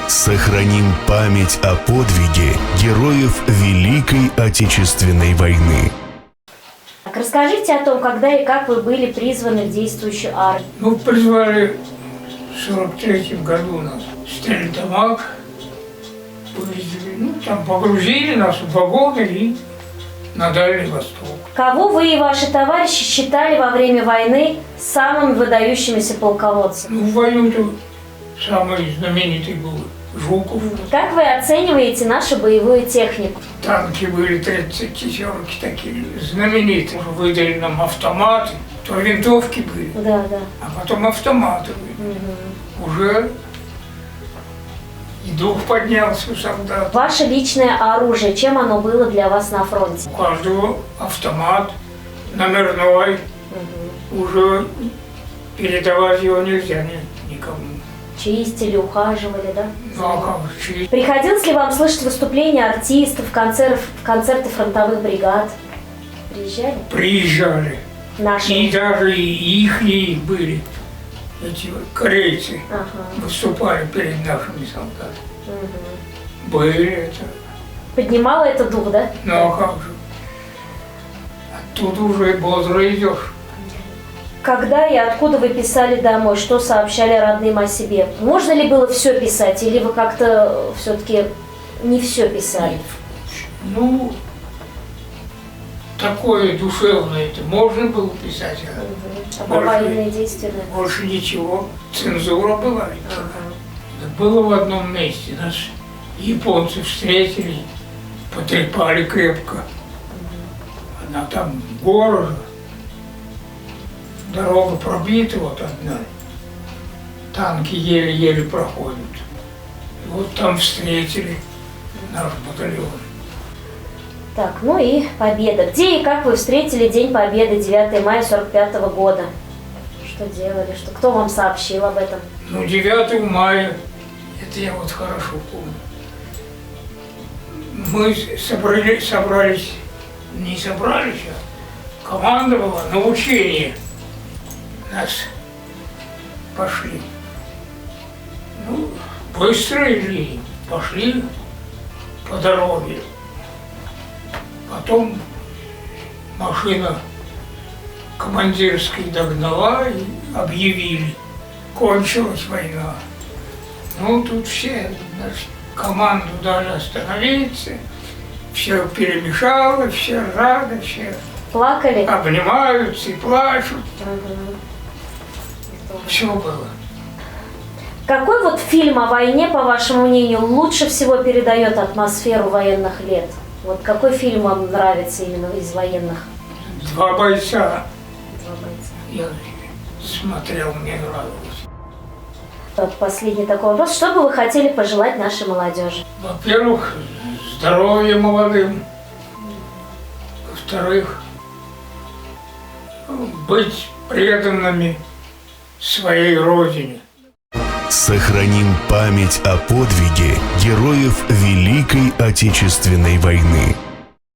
Сохраним память о подвиге героев Великой Отечественной войны. Так, расскажите о том, когда и как вы были призваны в действующую армию. Ну, призвали в 43-м году нас в Стерлитамак, повезли, там погрузили нас в вагоны и на Дальний Восток. Кого вы и ваши товарищи считали во время войны самыми выдающимися полководцами? Ну, в войну-то самый знаменитый был Жуков. Как вы оцениваете нашу боевую технику? Танки были 34-ки такие знаменитые. Выдали нам автоматы, то винтовки были, Да. а потом автоматы были. Уже и дух поднялся у солдат. Ваше личное оружие, чем оно было для вас на фронте? У каждого автомат номерной. Уже передавать его нельзя никому. Чистили, ухаживали, да? Ну а как же чистить? Приходилось ли вам слышать выступления артистов, концерты фронтовых бригад? Приезжали? Приезжали. Наши? И даже и ихние были. Эти вот корейцы выступали перед нашими солдатами. Были это. Поднимало это дух, да? Ну а как же? Оттуда уже бодро идешь. Когда и откуда вы писали домой, что сообщали родным о себе? Можно ли было все писать, или вы как-то все-таки не все писали? Ну, такое душевное это можно было писать. А про военные действия? Да? Больше ничего. Цензура была. Было в одном месте. Нас японцы встретили, потрепали крепко. Она там город. Дорога пробита вот одна. Танки еле-еле проходят. И вот там встретили наш батальон. Так, ну и победа. Где и как вы встретили День Победы 9 мая 45 года? Что делали? Кто вам сообщил об этом? Ну, 9 мая, это я вот хорошо помню. Мы собрались, а команда была на учение. Нас пошли. Ну, быстро или пошли по дороге. Потом машина командирская догнала и объявили, кончилась война. Ну, тут все, значит, команду дали остановиться, все перемешало, все рады, все Плакали? обнимаются и плачут. Все было. Какой вот фильм о войне, по вашему мнению, лучше всего передает атмосферу военных лет? Вот какой фильм вам нравится именно из военных? «Два бойца». «Два бойца». Я смотрел, мне нравилось. Вот последний такой вопрос. Что бы вы хотели пожелать нашей молодежи? Во-первых, здоровья молодым. Во-вторых, быть преданными своей родине. Сохраним память о подвиге героев Великой Отечественной войны.